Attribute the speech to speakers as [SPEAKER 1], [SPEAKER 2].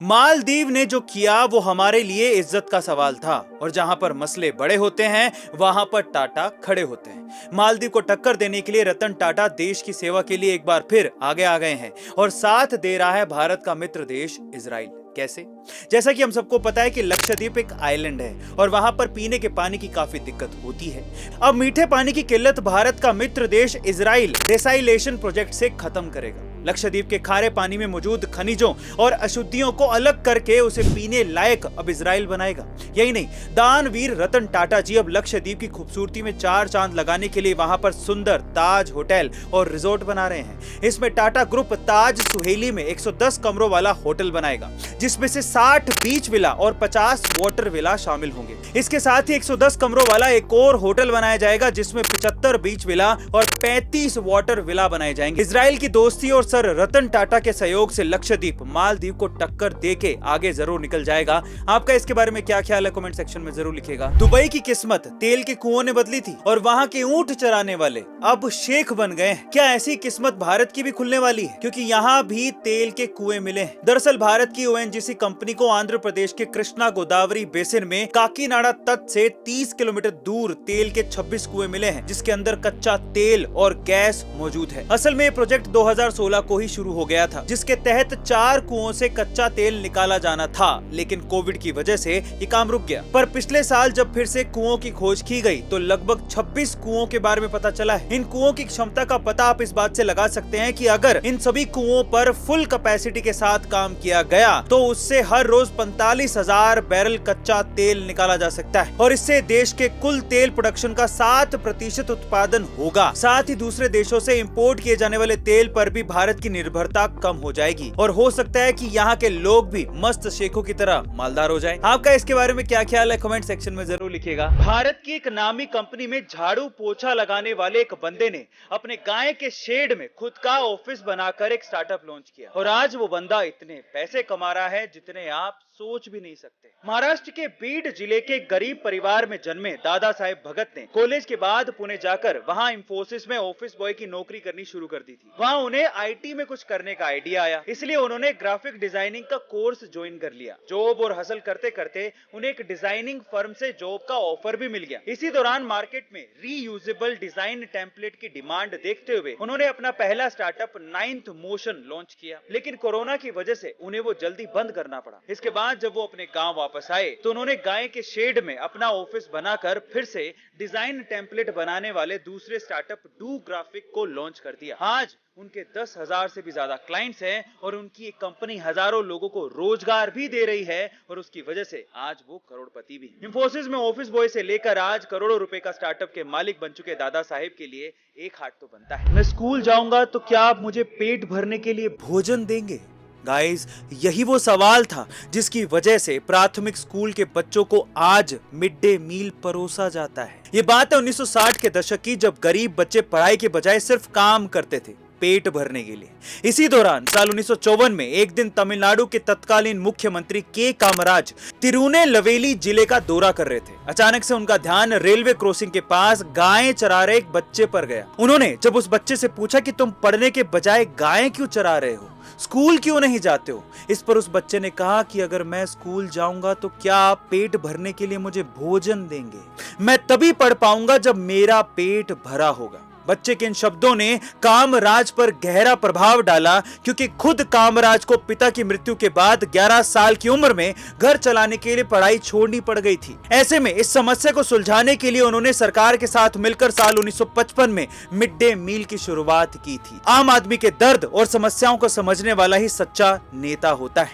[SPEAKER 1] मालदीव ने जो किया वो हमारे लिए इज्जत का सवाल था और जहां पर मसले बड़े होते हैं वहां पर टाटा खड़े होते हैं। मालदीव को टक्कर देने के लिए रतन टाटा देश की सेवा के लिए एक बार फिर आगे आ गए हैं और साथ दे रहा है भारत का मित्र देश इजराइल। कैसे? जैसा कि हम सबको पता है कि लक्षद्वीप एक आइलैंड है और वहां पर पीने के पानी की काफी दिक्कत होती है। अब मीठे पानी की किल्लत भारत का मित्र देश इजराइल डेसैलिनेशन प्रोजेक्ट से खत्म करेगा। लक्षद्वीप के खारे पानी में मौजूद खनिजों और अशुद्धियों को अलग करके उसे पीने लायक अब इजराइल बनाएगा। यही नहीं, दानवीर रतन टाटा जी अब लक्षद्वीप की खूबसूरती में चार चांद लगाने के लिए वहां पर सुंदर ताज होटल और रिजॉर्ट बना रहे हैं। इसमें टाटा ग्रुप ताज सुहेली में 110 कमरों वाला होटल बनाएगा, जिसमें से 60 बीच विला और 50 वाटर विला शामिल होंगे। इसके साथ ही 110 कमरों वाला एक और होटल बनाया जाएगा, जिसमें 75 बीच विला और 35 वाटर विला बनाए जाएंगे। इजराइल की दोस्ती और सर रतन टाटा के सहयोग से लक्षद्वीप मालदीव को टक्कर देके आगे जरूर निकल जाएगा। आपका इसके बारे में क्या ख्याल है? कमेंट सेक्शन में जरूर लिखिएगा। दुबई की किस्मत तेल के कुओं ने बदली थी और वहां के ऊंट चराने वाले अब शेख बन गए हैं। क्या ऐसी किस्मत भारत की भी खुलने वाली है? क्योंकि यहाँ भी तेल के कुएं मिले हैं। दरअसल भारत की ओएनजीसी कंपनी को आंध्र प्रदेश के कृष्णा गोदावरी बेसिन में काकीनाडा तट से 30 किलोमीटर दूर तेल के 26 कुएं मिले हैं, जिसके अंदर कच्चा तेल और गैस मौजूद है। असल में ये प्रोजेक्ट 2016 को ही शुरू हो गया था, जिसके तहत 4 कुओं से कच्चा तेल निकाला जाना था, लेकिन कोविड की वजह से ये काम रुक गया। पर पिछले साल जब फिर से कुओं की खोज की गई तो लगभग 26 कुओं के बारे में पता चला है। इन कुओं की क्षमता का पता आप इस बात से लगा सकते हैं कि अगर इन सभी कुओं पर फुल कैपेसिटी के साथ काम किया गया तो उससे हर रोज 45,000 बैरल कच्चा तेल निकाला जा सकता है और इससे देश के कुल तेल प्रोडक्शन का 7% उत्पादन होगा। साथ ही दूसरे देशों से इंपोर्ट किए जाने वाले तेल पर भी भारत की निर्भरता कम हो जाएगी और हो सकता है कि यहाँ के लोग भी मस्त शेखों की तरह मालदार हो जाएं। आपका इसके बारे में क्या ख्याल है? कमेंट सेक्शन में जरूर लिखिएगा। भारत की एक नामी कंपनी में झाड़ू पोछा लगाने वाले एक बंदे ने अपने गाय के शेड में खुद का ऑफिस बनाकर एक स्टार्टअप लॉन्च किया और आज वो बंदा इतने पैसे कमा रहा है जितने आप सोच भी नहीं सकते। महाराष्ट्र के बीड जिले के गरीब परिवार में जन्मे दादा साहेब भगत ने कॉलेज के बाद पुणे जाकर वहां इंफोसिस में ऑफिस बॉय की नौकरी करनी शुरू कर दी थी। वहां उन्हें आईटी में कुछ करने का आइडिया आया, इसलिए उन्होंने ग्राफिक डिजाइनिंग का कोर्स ज्वाइन कर लिया। जॉब और हसल करते करते उन्हें एक डिजाइनिंग फर्म से जॉब का ऑफर भी मिल गया। इसी दौरान मार्केट में रीयूजेबल डिजाइन टेम्पलेट की डिमांड देखते हुए उन्होंने अपना पहला स्टार्टअप 9th मोशन लॉन्च किया, लेकिन कोरोना की वजह से उन्हें वो जल्दी बंद करना पड़ा। इसके बाद जब वो अपने गांव वापस आए तो उन्होंने गाय के शेड में अपना ऑफिस बनाकर फिर से डिजाइन टेम्पलेट बनाने वाले दूसरे स्टार्टअप डू ग्राफिक को लॉन्च कर दिया। आज उनके 10,000 से भी ज्यादा क्लाइंट्स हैं और उनकी एक कंपनी हजारों लोगों को रोजगार भी दे रही है और उसकी वजह से आज वो करोड़पति भी। इंफोसिस में ऑफिस बॉय से लेकर आज करोड़ों रुपए का स्टार्टअप के मालिक बन चुके दादा साहेब के लिए एक हाथ तो बनता है। मैं स्कूल जाऊंगा तो क्या आप मुझे पेट भरने के लिए भोजन देंगे? गाइस, यही वो सवाल था जिसकी वजह से प्राथमिक स्कूल के बच्चों को आज मिड डे मील परोसा जाता है। ये बात है 1960 के दशक की, जब गरीब बच्चे पढ़ाई के बजाय सिर्फ काम करते थे पेट भरने के लिए। इसी दौरान साल 1954 में एक दिन तमिलनाडु के तत्कालीन मुख्यमंत्री के कामराज तिरुनेलवेली जिले का दौरा कर रहे थे। अचानक से उनका ध्यान रेलवे क्रॉसिंग के पास गायें चरा रहे एक बच्चे पर गया। उन्होंने जब उस बच्चे से पूछा कि तुम पढ़ने के बजाय गायें क्यों चरा रहे हो, स्कूल क्यों नहीं जाते हो? इस पर उस बच्चे ने कहा कि अगर मैं स्कूल जाऊंगा तो क्या आप पेट भरने के लिए मुझे भोजन देंगे? मैं तभी पढ़ पाऊंगा जब मेरा पेट भरा होगा। बच्चे के इन शब्दों ने कामराज पर गहरा प्रभाव डाला, क्योंकि खुद कामराज को पिता की मृत्यु के बाद 11 साल की उम्र में घर चलाने के लिए पढ़ाई छोड़नी पड़ गई थी। ऐसे में इस समस्या को सुलझाने के लिए उन्होंने सरकार के साथ मिलकर साल 1955 में मिड डे मील की शुरुआत की थी। आम आदमी के दर्द और समस्याओं को समझने वाला ही सच्चा नेता होता है।